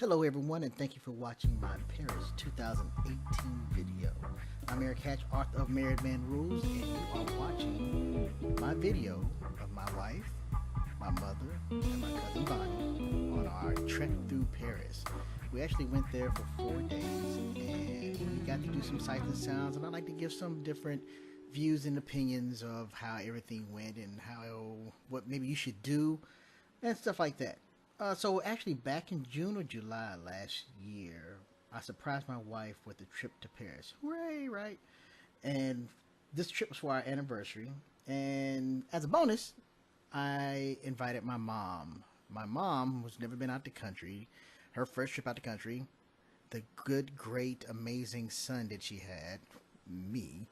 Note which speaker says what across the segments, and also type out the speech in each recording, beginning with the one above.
Speaker 1: Hello everyone and thank you for watching my Paris 2018 video. I'm Eric Hatch, author of Married Man Rules, and you are watching my video of my wife, my mother, and my cousin Bonnie on our trek through Paris. We actually went there for 4 days and we got to do some sights and sounds, and I'd like to give some different views and opinions of how everything went and what maybe you should do and stuff like that. So actually back in June or July last year, I surprised my wife with a trip to Paris. Hooray, right? And this trip was for our anniversary. And as a bonus, I invited my mom. My mom, who's never been out the country, her first trip out the country, the good, great, amazing son that she had, me,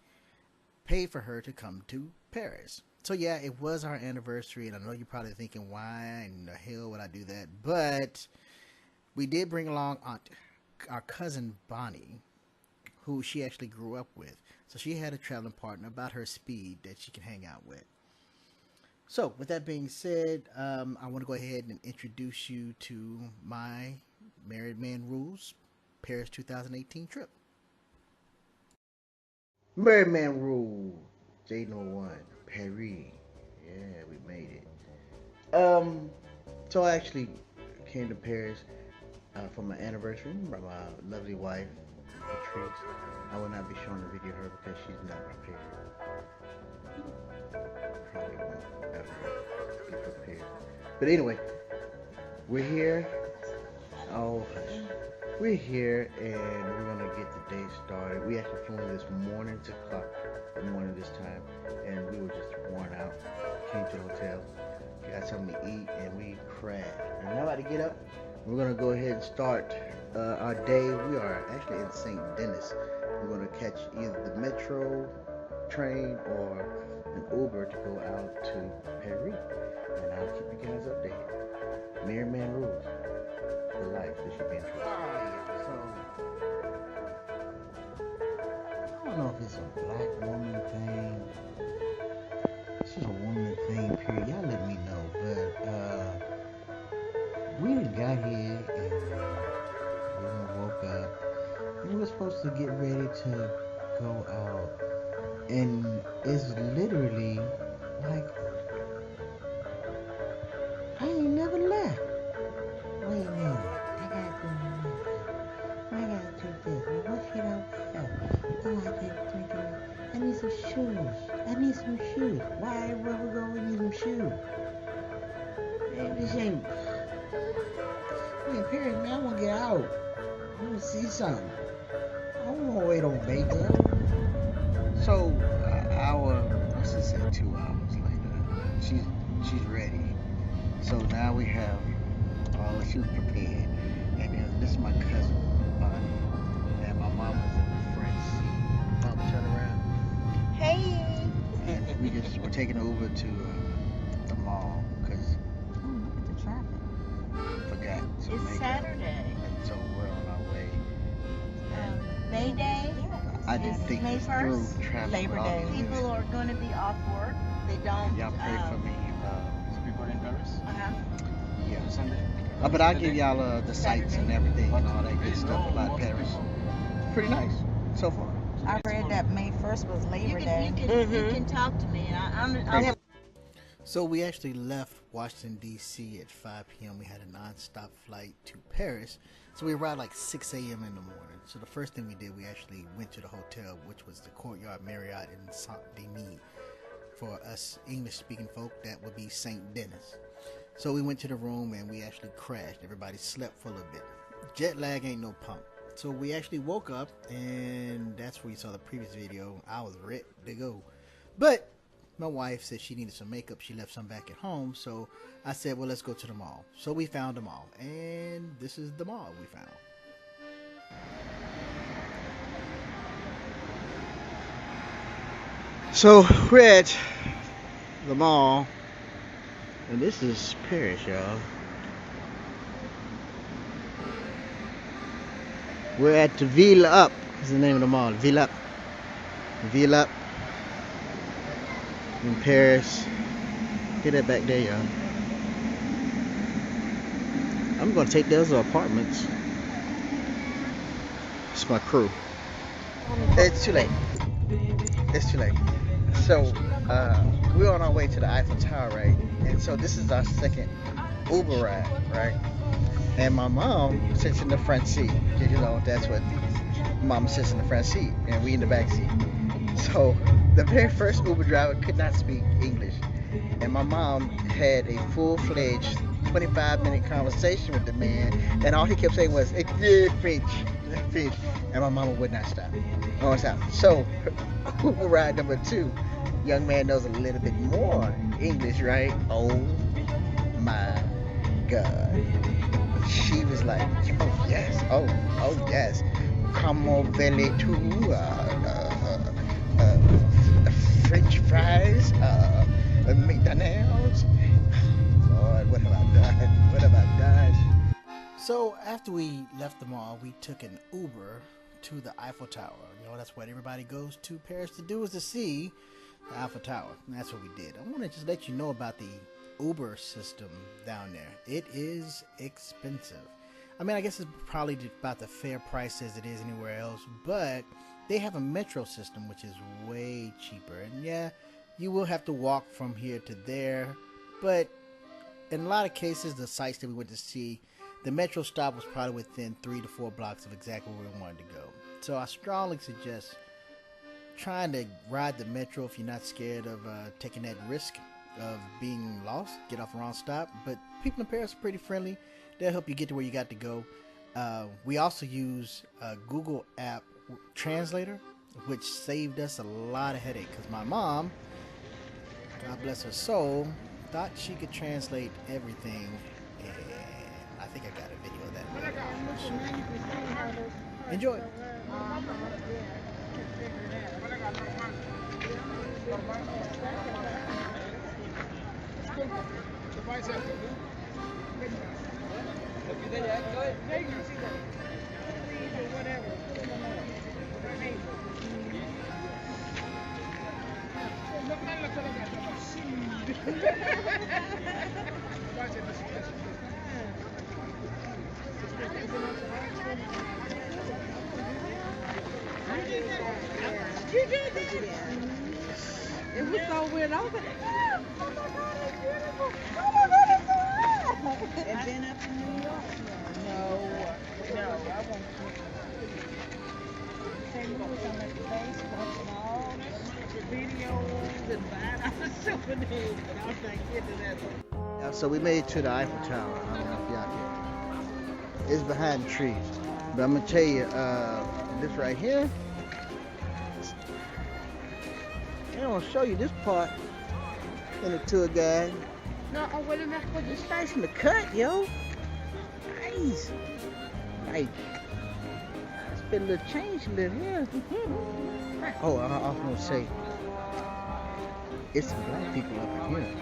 Speaker 1: paid for her to come to Paris. So yeah, it was our anniversary, and I know you're probably thinking, why in the hell would I do that? But we did bring along our cousin Bonnie, who she actually grew up with. So she had a traveling partner about her speed that she can hang out with. So with that being said, I want to go ahead and introduce you to my Married Man Rules Paris 2018 trip. Married Man Rule J01 Paris. Yeah, we made it. So I actually came to Paris for my anniversary by my lovely wife, Patrice. I will not be showing the video of her because she's not prepared. Probably won't ever be prepared. But anyway, we're here. Oh, we're here and we're gonna get the day started. We actually flew in this morning, 6 o'clock in the morning this time, and we were just worn out. Came to the hotel, got something to eat, and we crashed. And now about to get up, we're gonna go ahead and start our day. We are actually in St. Denis. We're gonna catch either the metro train or an Uber to go out to Paris, and I'll keep you guys updated. Married Man Rules. For life, this should be interesting. I don't know if it's a black woman thing. This is a woman thing, period. Y'all let me know. But we done got here and we woke up and we were supposed to get ready to go out. And it's literally like I ain't never left. Wait a minute. What should I wear? Oh, I didn't think of it. I need some shoes. I need some shoes. Why were we going to need some shoes? Man, this ain't. I mean, Paris, man, I want to get out. I want to see something. I don't want to wait on makeup. So, what's it say, 2 hours later, she's ready. So now we have all the shoes prepared. And then this is my cousin, Bonnie. And my mom was in the front seat. Mom, turn around.
Speaker 2: Hey!
Speaker 1: And we're taking Uber to the mall because
Speaker 2: Look at the traffic.
Speaker 1: forgot.
Speaker 2: It's Saturday.
Speaker 1: And so we're on our way.
Speaker 2: May Day.
Speaker 1: I didn't
Speaker 2: It's
Speaker 1: think
Speaker 2: May
Speaker 1: this
Speaker 2: 1st,
Speaker 1: through. Traffic
Speaker 2: Labor
Speaker 1: all
Speaker 2: Day.
Speaker 1: these
Speaker 2: People
Speaker 1: minutes.
Speaker 2: are going to be off work. They don't.
Speaker 1: Y'all pray for me.
Speaker 3: People in Paris?
Speaker 1: Yeah.
Speaker 3: Sunday?
Speaker 1: But I'll give y'all the sights and everything and all that good stuff about Paris. Pretty nice so far.
Speaker 2: I read that May 1st was Labor Day.
Speaker 4: You can talk to me, and I'm
Speaker 1: So we actually left Washington, D.C. at 5 p.m. We had a non-stop flight to Paris. So we arrived like 6 a.m. in the morning. So the first thing we did, we actually went to the hotel, which was the Courtyard Marriott in Saint-Denis. For us English-speaking folk, that would be St. Denis. So we went to the room and we actually crashed. Everybody slept for a little bit. Jet lag ain't no pump. So we actually woke up, and that's where you saw the previous video. I was ready to go. But my wife said she needed some makeup. She left some back at home. So I said, well, let's go to the mall. So we found the mall. And this is the mall we found. So we're at the mall. And this is Paris, y'all. We're at the Ville Up. What's the name of the mall? Ville Up. Ville Up. In Paris. Get that back there, y'all. I'm gonna take those apartments. It's my crew. It's too late. It's too late. So, we're on our way to the Eiffel Tower, right? And so this is our second Uber ride, right? And my mom sits in the front seat. You know, that's what mama sits in the front seat, and we in the back seat. So, the very first Uber driver could not speak English. And my mom had a full-fledged 25-minute conversation with the man, and all he kept saying was, French, French. And my mama would not stop. Won't stop. So, Uber ride number 2, young man knows a little bit more English, right? Oh my God. She was like, oh yes, oh yes. Como vele-tu, French fries, McDonald's. Lord, what have I done? What have I done? So after we left the mall, we took an Uber to the Eiffel Tower. You know, that's what everybody goes to Paris to do, is to see the Eiffel Tower. And that's what we did. I want to just let you know about the Uber system down there. It is expensive. I mean, I guess it's probably about the fair price as it is anywhere else, but they have a metro system which is way cheaper. And yeah, you will have to walk from here to there, but in a lot of cases, the sites that we went to see, the metro stop was probably within 3 to 4 blocks of exactly where we wanted to go. So I strongly suggest trying to ride the metro if you're not scared of taking that risk of being lost, get off the wrong stop. But people in Paris are pretty friendly. They'll help you get to where you got to go. We also use a Google app translator, which saved us a lot of headache, because my mom, God bless her soul, thought she could translate everything, and I think I got a video of that later. Enjoy.
Speaker 2: You did this? It was so weird. I was like, oh my God, it's beautiful. Oh my God, it's so red. And been up in New York? No, I won't. St. Louis, I'm at the base, watching all the videos and buying all the souvenirs, but I was like, get to that one.
Speaker 1: So we made it to the Eiffel Tower. I don't know if y'all can. It's behind the trees. But I'm going to tell you, this right here, I'm going to show you this part in the tour guide.
Speaker 2: No, on va le mercredi.
Speaker 1: It's nice in the cut, yo. Nice. Like, I spent a little change to live here. Oh, I was going to say, it's some black people up in here.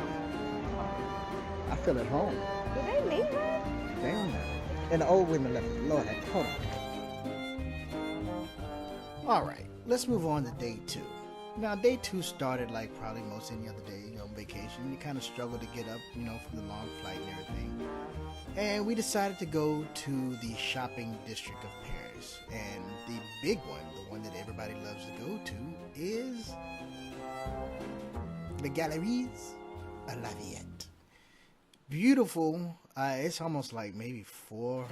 Speaker 1: I feel at home.
Speaker 2: Do they meet her?
Speaker 1: Damn. And the old women left. Lord, hold on. All right, let's move on to day 2. Now, day 2 started like probably most any other day on vacation. We kind of struggled to get up, you know, from the long flight and everything. And we decided to go to the shopping district of Paris. And the big one, the one that everybody loves to go to, is the Galeries Lafayette. Beautiful. It's almost like maybe 4,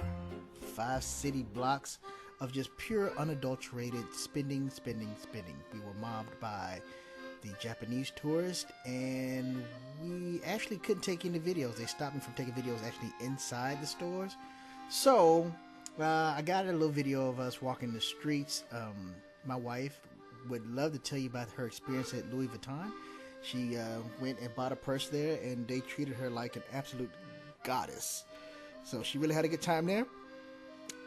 Speaker 1: 5 city blocks of just pure unadulterated spending. We were mobbed by the Japanese tourists, and we actually couldn't take any videos. They stopped me from taking videos actually inside the stores. So I got a little video of us walking the streets. My wife would love to tell you about her experience at Louis Vuitton. She went and bought a purse there, and they treated her like an absolute goddess. So she really had a good time there.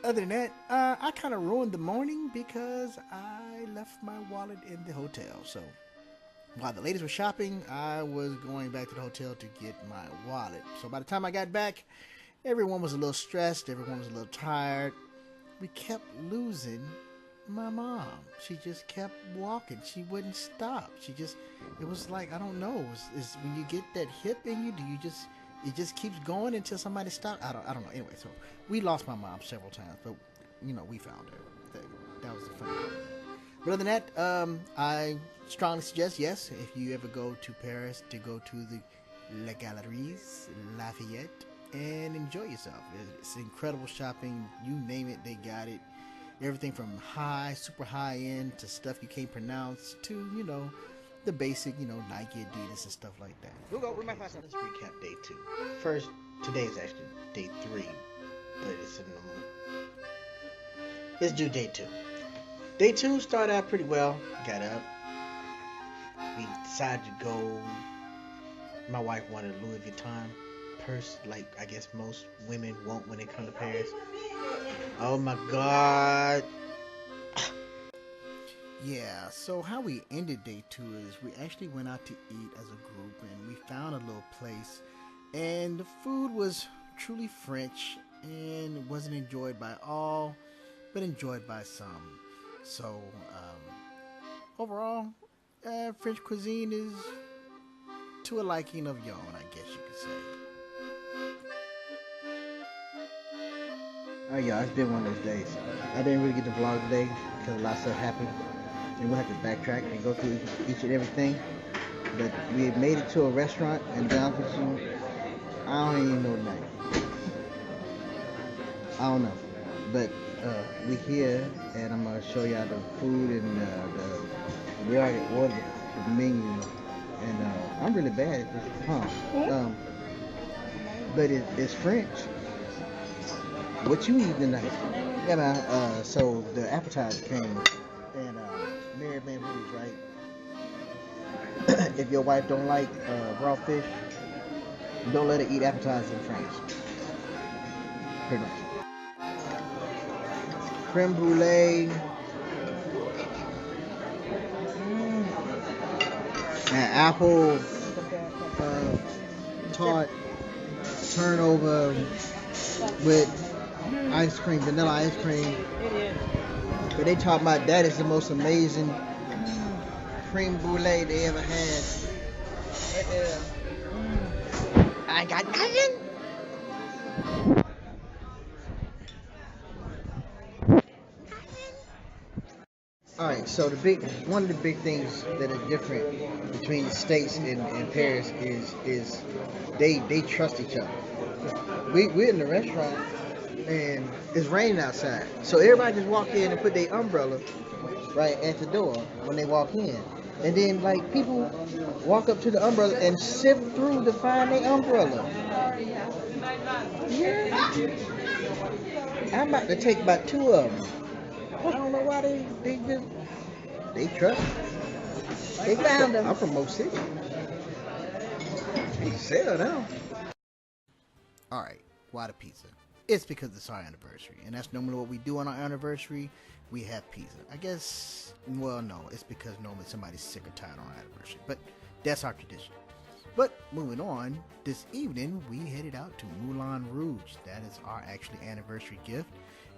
Speaker 1: Other than that, I kind of ruined the morning because I left my wallet in the hotel. So while the ladies were shopping, I was going back to the hotel to get my wallet. So by the time I got back, everyone was a little stressed. Everyone was a little tired. We kept losing my mom. She just kept walking. She wouldn't stop. It was like, I don't know. Is when you get that hip in you, it just keeps going until somebody stops? I don't know. Anyway, so we lost my mom several times, but you know, we found her. That was the funny part. But other than that, I strongly suggest, yes, if you ever go to Paris, to go to the Les Galeries Lafayette and enjoy yourself. It's incredible shopping. You name it, they got it. Everything from super high end to stuff you can't pronounce to, the basic, Nike, Adidas, and stuff like that. Let's recap day 2. First, today is actually day 3, but let's do day 2. Day 2 started out pretty well. Got up. We decided to go. My wife wanted a Louis Vuitton purse, like I guess most women want when they come to Paris. Oh my God. Yeah, so how we ended day 2 is we actually went out to eat as a group, and we found a little place, and the food was truly French and wasn't enjoyed by all, but enjoyed by some. So overall, French cuisine is to a liking of your own, I guess you could say. Alright, y'all, it's been one of those days. I didn't really get to vlog today because a lot of stuff happened, and we'll have to backtrack and go through each and everything. But we had made it to a restaurant, and down with you, I don't even know the name. I don't know, but we here, and I'm gonna show y'all the food, and we already ordered the menu, and I'm really bad at this, but it's French. What you eating tonight? Yeah, man. So the appetizer came, and Married Man Rules, right? If your wife don't like raw fish, don't let her eat appetizers in France. Pretty much. Creme brulee, and apple tart turnover with ice cream, vanilla ice cream. But they talking about that is the most amazing creme brulee they ever had. I got nothing. Alright, so one of the big things that are different between the States and Paris is they trust each other. We're in the restaurant and it's raining outside, so everybody just walk in and put their umbrella right at the door when they walk in, and then like people walk up to the umbrella and sift through to find their umbrella. Yeah, I'm about to take about 2 of them. I don't know why they trust. They found them. I'm from Mo City. They sell now. Alright, why the pizza? It's because it's our anniversary, and that's normally what we do on our anniversary. We have pizza. I guess, well, no, it's because normally somebody's sick or tired on our anniversary, but that's our tradition. But moving on, this evening we headed out to Moulin Rouge. That is our actually anniversary gift.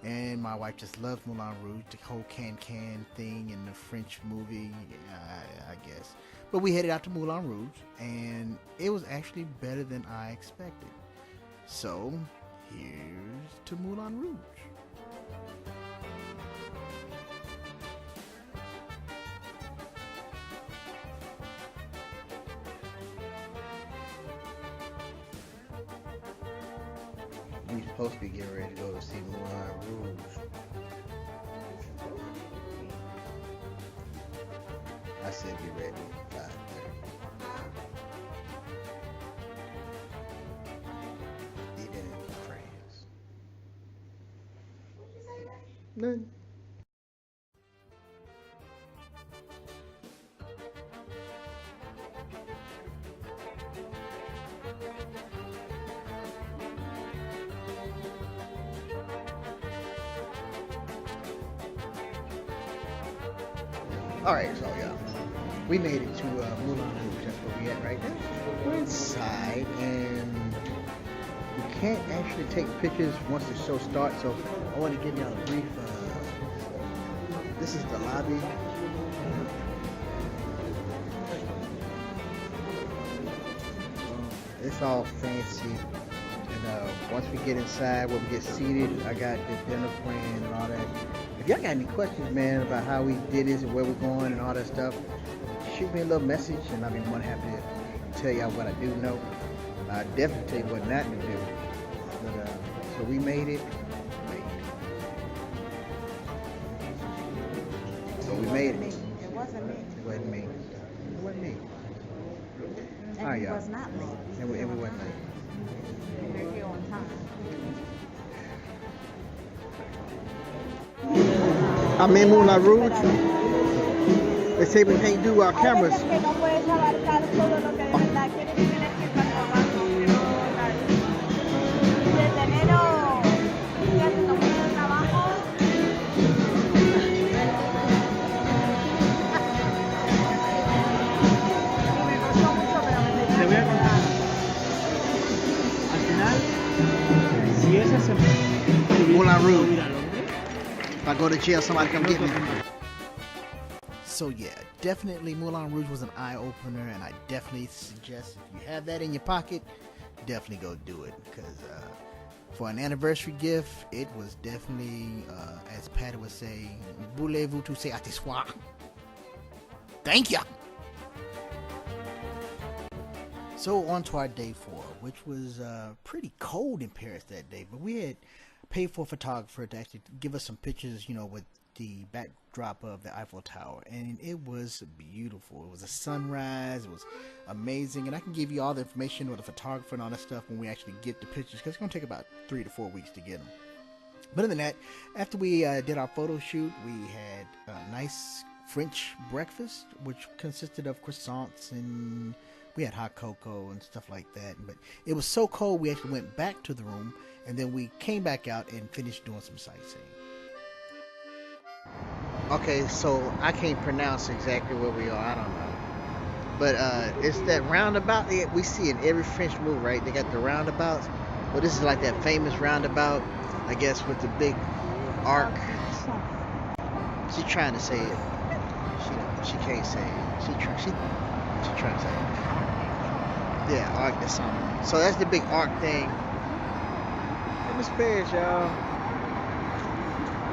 Speaker 1: And my wife just loves Moulin Rouge, the whole can-can thing in the French movie, I guess. But we headed out to Moulin Rouge, and it was actually better than I expected. So, here's to Moulin Rouge. We're supposed to be getting ready to go to see Moulin Rouge. I said be ready at 5:30. Even in France. None. Alright, so yeah, we made it to Moulin Rouge. That's where we at right now. We're inside, and we can't actually take pictures once the show starts, so I want to give y'all a brief, this is the lobby. It's all fancy, and once we get inside, when we get seated, I got the dinner plan and all that. The If y'all got any questions, man, about how we did this and where we're going and all that stuff, shoot me a little message, and I'll be more than happy to tell y'all what I do know. I'll definitely tell you what not to do. But, so we made it. So we made it.
Speaker 2: It wasn't me.
Speaker 1: It wasn't me. It wasn't me.
Speaker 2: And
Speaker 1: All right,
Speaker 2: it
Speaker 1: y'all.
Speaker 2: was not late.
Speaker 1: And we wasn't late.
Speaker 2: We're here on time.
Speaker 1: I'm in Moulin Rouge. They say we can't do our cameras.
Speaker 3: Te voy a contar. Al final, si esa se
Speaker 1: Moulin Rouge.
Speaker 3: ir a Londres,
Speaker 1: If I go to jail, somebody come get me. So yeah, definitely Moulin Rouge was an eye-opener, and I definitely suggest if you have that in your pocket, definitely go do it, because for an anniversary gift, it was definitely, as Patty would say, voulez-vous tous à tes soirs. Thank ya! So on to our day 4, which was pretty cold in Paris that day, but we had paid for a photographer to actually give us some pictures, you know, with the backdrop of the Eiffel Tower, and it was beautiful. It was a sunrise. It was amazing, and I can give you all the information with the photographer and all that stuff when we actually get the pictures, because it's going to take about 3 to 4 weeks to get them. But other than that, after we did our photo shoot, we had a nice French breakfast, which consisted of croissants, and we had hot cocoa and stuff like that. But it was so cold, we actually went back to the room, and then we came back out and finished doing some sightseeing. Okay, so I can't pronounce exactly where we are. I don't know. But it's that roundabout that we see in every French movie, right? They got the roundabouts. Well, this is like that famous roundabout, I guess, with the big arc. She's trying to say it. She can't say it. She trying to say it. Yeah, arc or something. So that's the big arc thing. In this Paris, y'all.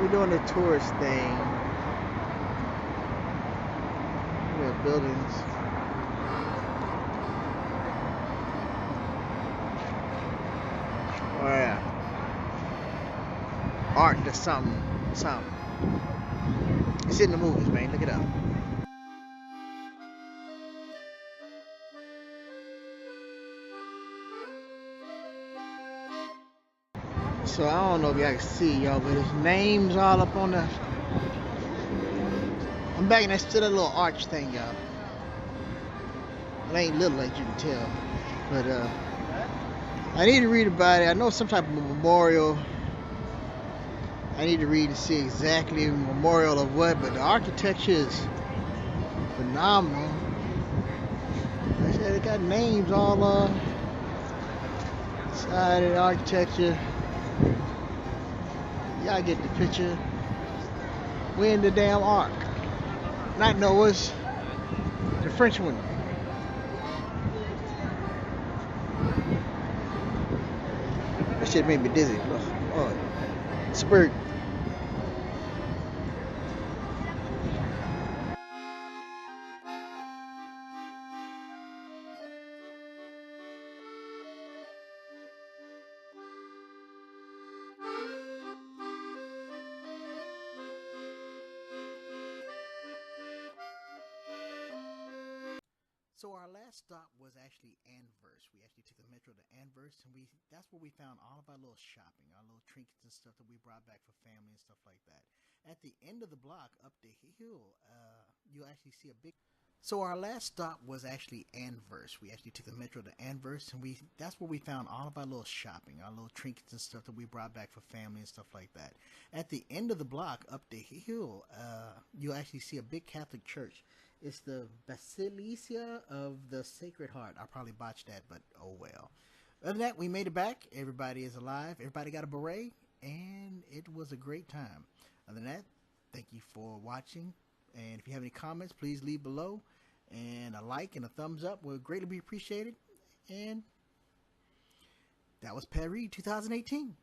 Speaker 1: We're doing the tourist thing. We have buildings. Oh yeah. Art to something. It's in the movies, man. Look it up. So I don't know if y'all can see, y'all, but there's names all up on the... I'm back next to that little arch thing, y'all. It ain't little, as you can tell. But I need to read about it. I know some type of memorial. I need to read to see exactly the memorial of what, but the architecture is phenomenal. Like I said, it got names all side of the architecture. Y'all get the picture. We're in the damn arc. Not Noah's, the French one. That shit made me dizzy. Oh, spurt. So our last stop was actually Anvers. We actually took the metro to Anvers, and that's where we found all of our little shopping, our little trinkets and stuff that we brought back for family and stuff like that. At the end of the block, up the hill, you'll actually see a big... So our last stop was actually Anvers. We actually took the metro to Anvers, and that's where we found all of our little shopping, our little trinkets and stuff that we brought back for family and stuff like that. At the end of the block, up the hill, you'll actually see a big Catholic church. It's the Basilica of the Sacred Heart. I probably botched that, but oh well. Other than that, we made it back. Everybody is alive. Everybody got a beret, and it was a great time. Other than that, thank you for watching. And if you have any comments, please leave below. And a like and a thumbs up will greatly be appreciated. And that was Paris 2018.